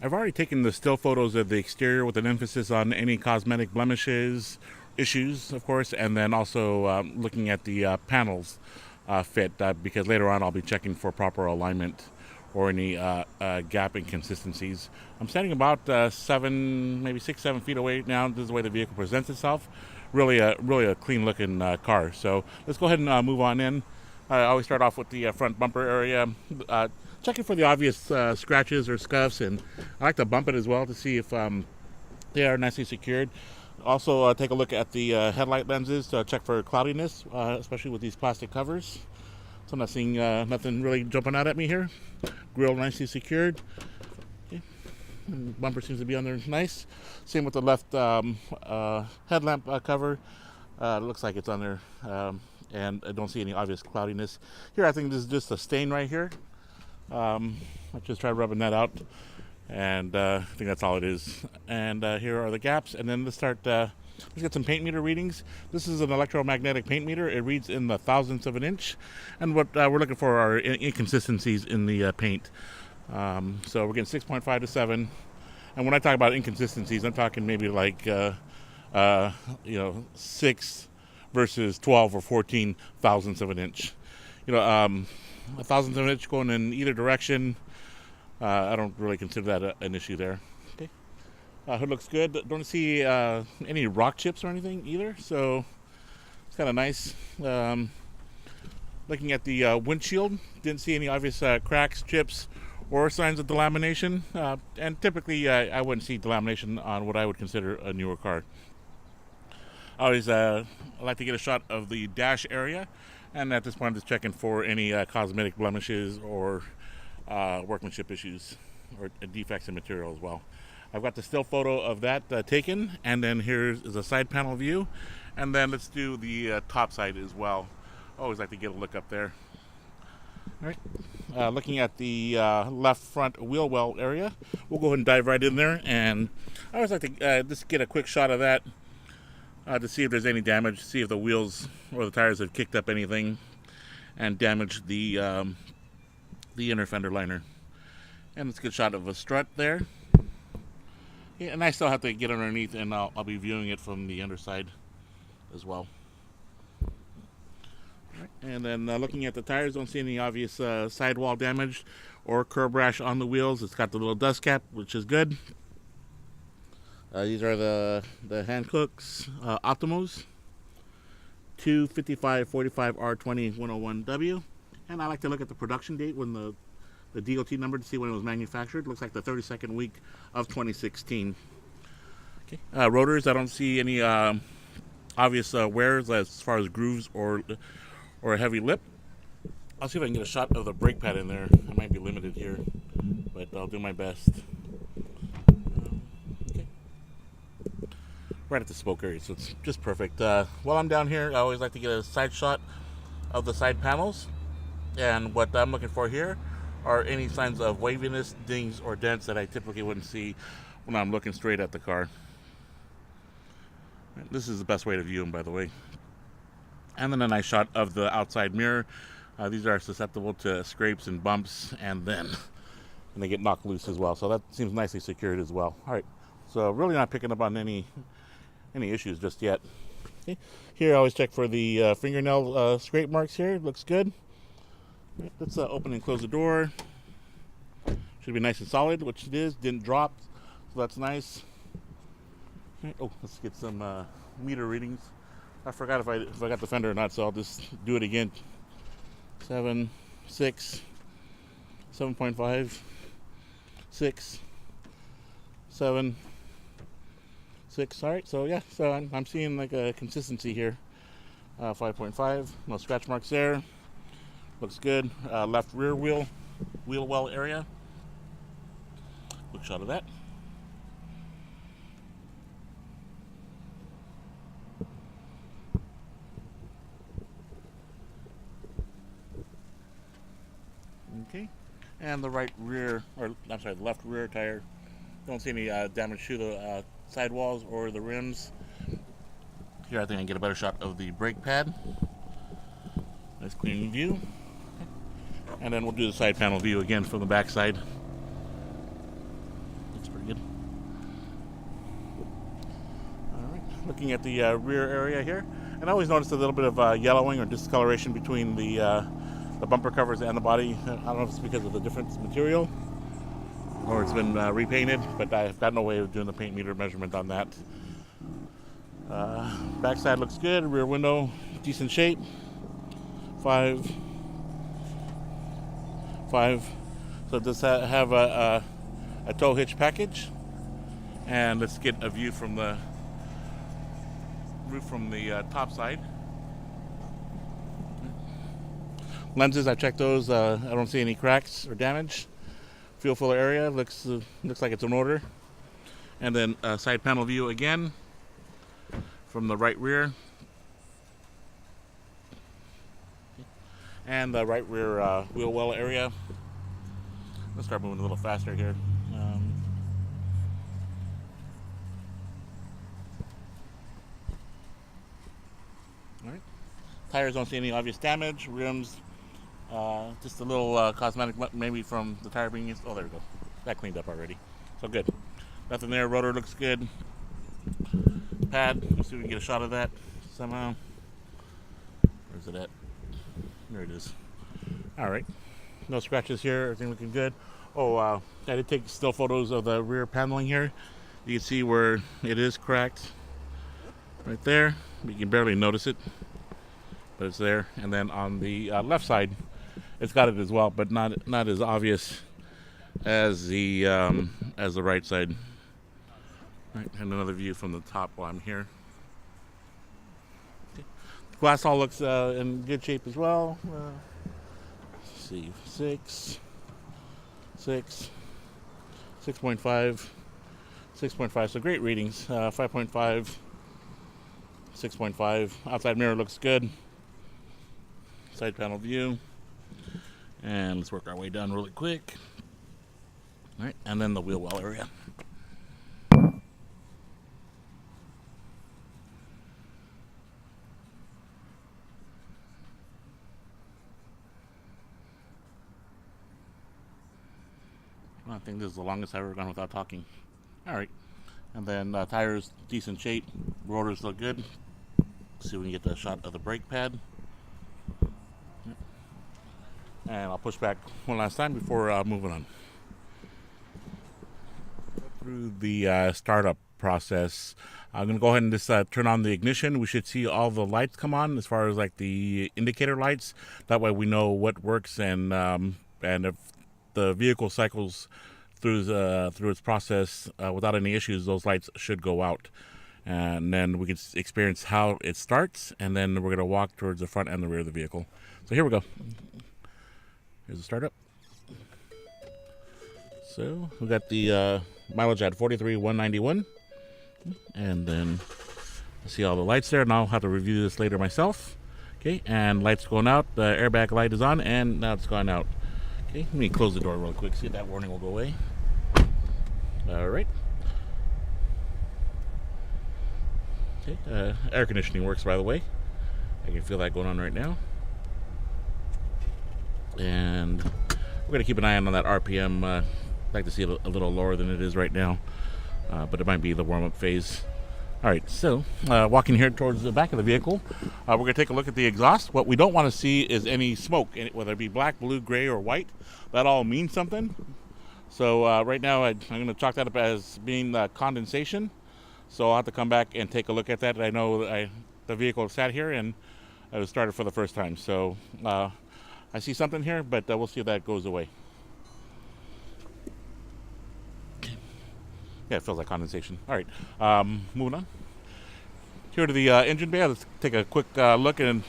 I've already taken the still photos of the exterior with an emphasis on any cosmetic blemishes, issues, of course, and then also looking at the panels fit because later on I'll be checking for proper alignment or any gap inconsistencies. I'm standing about 6, 7 feet away now. This is the way the vehicle presents itself. Really a clean looking car. So let's go ahead and move on in. I always start off with the front bumper area, checking for the obvious scratches or scuffs, and I like to bump it as well to see if they are nicely secured. Also, take a look at the headlight lenses to check for cloudiness, especially with these plastic covers. So I'm not seeing nothing really jumping out at me here. Grille nicely secured. Okay. Bumper seems to be on there nice. Same with the left headlamp cover. Looks like it's on there. And I don't see any obvious cloudiness. Here I think this is just a stain right here. I just tried rubbing that out. And I think that's all it is. And here are the gaps. And then let's get some paint meter readings. This is an electromagnetic paint meter. It reads in the thousandths of an inch. And what we're looking for are inconsistencies in the paint. So we're getting 6.5 to 7. And when I talk about inconsistencies, I'm talking maybe like 6 versus 12 or 14 thousandths of an inch. A thousandth of an inch going in either direction. I don't really consider that an issue there. Okay. Hood looks good. Don't see any rock chips or anything either, so it's kind of nice. Looking at the windshield, didn't see any obvious cracks, chips, or signs of delamination. And typically, I wouldn't see delamination on what I would consider a newer car. I always like to get a shot of the dash area, and at this point I'm just checking for any cosmetic blemishes or workmanship issues or defects in material as well. I've got the still photo of that taken, and then here's a side panel view, and then let's do the top side as well. I always like to get a look up there. All right, looking at the left front wheel well area, we'll go ahead and dive right in there, and I always like to just get a quick shot of that to see if there's any damage, see if the wheels or the tires have kicked up anything and damaged the inner fender liner. And let's get a shot of a strut there. Yeah, and I still have to get underneath, and I'll be viewing it from the underside as well. All right. And then looking at the tires, don't see any obvious sidewall damage or curb rash on the wheels. It's got the little dust cap, which is good. These are the Hankooks Optimos 25545 R20 101W. And I like to look at the production date when the DOT number to see when it was manufactured. Looks like the 32nd week of 2016. Okay. Rotors, I don't see any obvious wears as far as grooves or a heavy lip. I'll see if I can get a shot of the brake pad in there. I might be limited here, but I'll do my best. Okay. Right at the spoke area, so it's just perfect. While I'm down here, I always like to get a side shot of the side panels. And what I'm looking for here are any signs of waviness, dings, or dents that I typically wouldn't see when I'm looking straight at the car. This is the best way to view them, by the way. And then a nice shot of the outside mirror. These are susceptible to scrapes and bumps, and then they get knocked loose as well. So that seems nicely secured as well. All right, so really not picking up on any issues just yet. Okay. Here I always check for the fingernail scrape marks here. Looks good. Right, let's open and close the door. Should be nice and solid, which it is. Didn't drop, so that's nice. Okay. Oh, let's get some meter readings. I forgot if I got the fender or not, so I'll just do it again. 7, 6, 7.5, 6, 7, 6. All right, so yeah, so I'm seeing like a consistency here. 5.5, no scratch marks there. Looks good. Left rear wheel well area. Quick shot of that. Okay. And the right rear, or I'm sorry, the left rear tire. Don't see any damage to the sidewalls or the rims. Here I think I can get a better shot of the brake pad. Nice clean view. And then we'll do the side panel view again from the back side. looking at the rear area here, and I always notice a little bit of yellowing or discoloration between the bumper covers and the body. I don't know if it's because of the different material or it's been repainted, but I've got no way of doing the paint meter measurement on that. Backside looks good. Rear window, decent shape. 5. So it does have a tow hitch package. And let's get a view from the roof from the top side. Lenses, I checked those. I don't see any cracks or damage. Fuel filler area looks like it's in order. And then side panel view again from the right rear. And the right rear wheel well area. Let's start moving a little faster here. All right. Tires, don't see any obvious damage. Rims, just a little cosmetic, maybe from the tire being used. Oh, there we go. That cleaned up already. So good. Nothing there. Rotor looks good. Pad. Let's see if we can get a shot of that somehow. Where's it at? There it is. All right. No scratches here. Everything looking good. Oh, I did take still photos of the rear paneling here. You can see where it is cracked. Right there. You can barely notice it, but it's there. And then on the left side, it's got it as well, but not as obvious as the right side. Right, and another view from the top while I'm here. Okay. The glass all looks in good shape as well. Let's see, 6.5, 6.5. So great readings. 5.5, 6.5. Outside mirror looks good. Side panel view. And let's work our way down really quick. All right, and then the wheel well area. I think this is the longest I've ever gone without talking. All right, and then tires, decent shape. Rotors look good. Let's see if we can get a shot of the brake pad. And I'll push back one last time before moving on. Through the startup process, I'm going to go ahead and just turn on the ignition. We should see all the lights come on as far as like the indicator lights. That way we know what works, and if the vehicle cycles through its process without any issues, those lights should go out. And then we can experience how it starts, and then we're going to walk towards the front and the rear of the vehicle. So here we go. Here's the startup. So we got the mileage at 43,191, and then see all the lights there. And I'll have to review this later myself. Okay, and lights going out. The airbag light is on, and now it's gone out. Okay, let me close the door real quick. See if that warning will go away. All right. Okay, air conditioning works, by the way. I can feel that going on right now. And we're going to keep an eye on that RPM. I'd like to see it a little lower than it is right now, but it might be the warm-up phase. All right, so walking here towards the back of the vehicle, we're going to take a look at the exhaust. What we don't want to see is any smoke, whether it be black, blue, gray, or white. That all means something. So right now I'm going to chalk that up as being condensation. So I'll have to come back and take a look at that. I know the vehicle sat here and it was started for the first time. So I see something here, but we'll see if that goes away. Yeah, it feels like condensation. All right, moving on. Here to the engine bay. Let's take a quick look and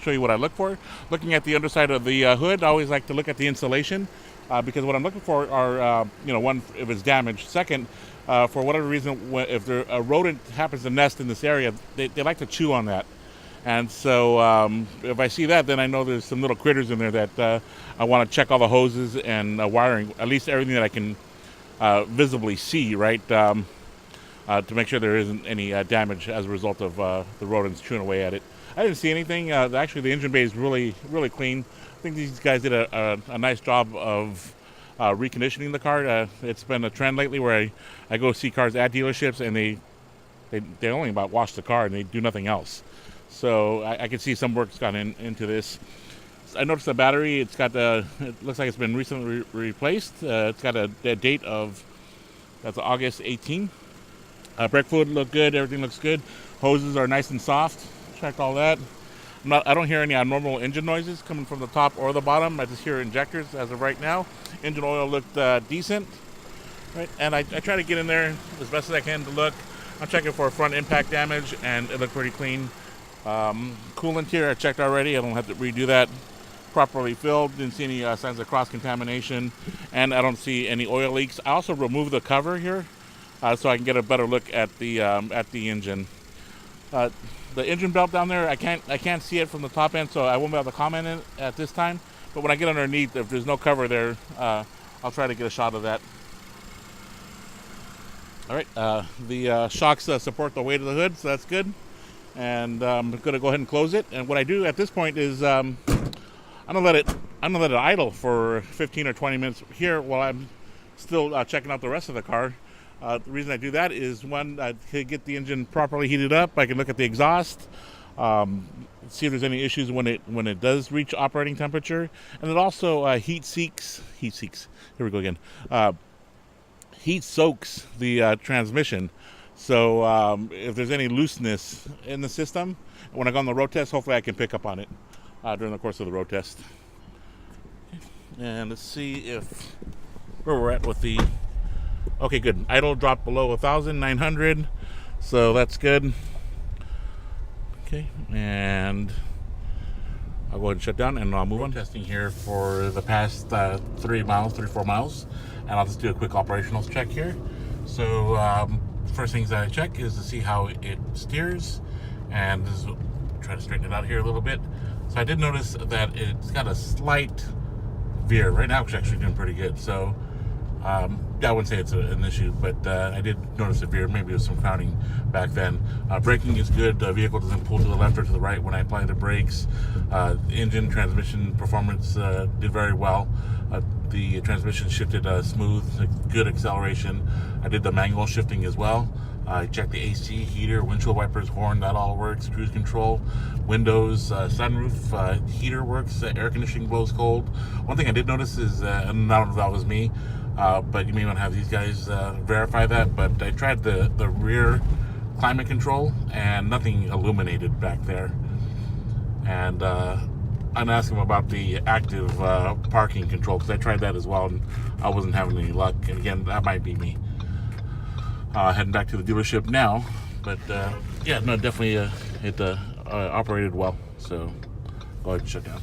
show you what I look for. Looking at the underside of the hood, I always like to look at the insulation because what I'm looking for are, one, if it's damaged. Second, for whatever reason, if a rodent happens to nest in this area, they like to chew on that. And so if I see that, then I know there's some little critters in there that I want to check all the hoses and wiring, at least everything that I can visibly see, right, to make sure there isn't any damage as a result of the rodents chewing away at it. I didn't see anything. Actually, the engine bay is really, really clean. I think these guys did a nice job of reconditioning the car. It's been a trend lately where I go see cars at dealerships and they They only about wash the car and they do nothing else. So I can see some work's gone into this. I noticed the battery. It looks like it's been recently replaced. It's got a date of that's August 18. Brake fluid looked good. Everything looks good. Hoses are nice and soft. Checked all that. I don't hear any abnormal engine noises coming from the top or the bottom. I just hear injectors as of right now. Engine oil looked decent, right? And I try to get in there as best as I can to look. I'm checking for front impact damage, and it looked pretty clean. Coolant here I checked already. I don't have to redo that. Properly filled. Didn't see any signs of cross contamination, and I don't see any oil leaks. I also removed the cover here so I can get a better look at the engine. The engine belt down there, I can't see it from the top end, so I won't be able to comment on it at this time. But when I get underneath, if there's no cover there, I'll try to get a shot of that. All right, the shocks support the weight of the hood, so that's good. And I'm going to go ahead and close it. And what I do at this point is I'm gonna let it idle for 15 or 20 minutes here while I'm still checking out the rest of the car. The reason I do that is one, to get the engine properly heated up. I can look at the exhaust, see if there's any issues when it does reach operating temperature, and it also heat soaks the transmission. So if there's any looseness in the system, when I go on the road test, hopefully I can pick up on it during the course of the road test. And let's see where we're at with the. Okay, good. Idle dropped below 1,900, so that's good. Okay, and I'll go ahead and shut down, and I'll move on. Testing here for the past 3 or 4 miles, and I'll just do a quick operational check here. So first things that I check is to see how it steers, and try to straighten it out here a little bit. So I did notice that it's got a slight veer. Right now it's actually doing pretty good. So I wouldn't say it's an issue, but I did notice a veer. Maybe it was some crowding back then. Braking is good. The vehicle doesn't pull to the left or to the right when I apply the brakes. Engine transmission performance did very well. The transmission shifted smooth, good acceleration. I did the manual shifting as well. I checked the AC, heater, windshield wipers, horn, that all works. Cruise control, windows, sunroof, heater works, air conditioning blows cold. One thing I did notice is, and I don't know if that was me, but you may want to have these guys verify that, but I tried the rear climate control and nothing illuminated back there. And I'm asking about the active parking control, because I tried that as well and I wasn't having any luck. And again, that might be me. Heading back to the dealership now, but yeah, no, definitely it operated well. So go ahead and shut down.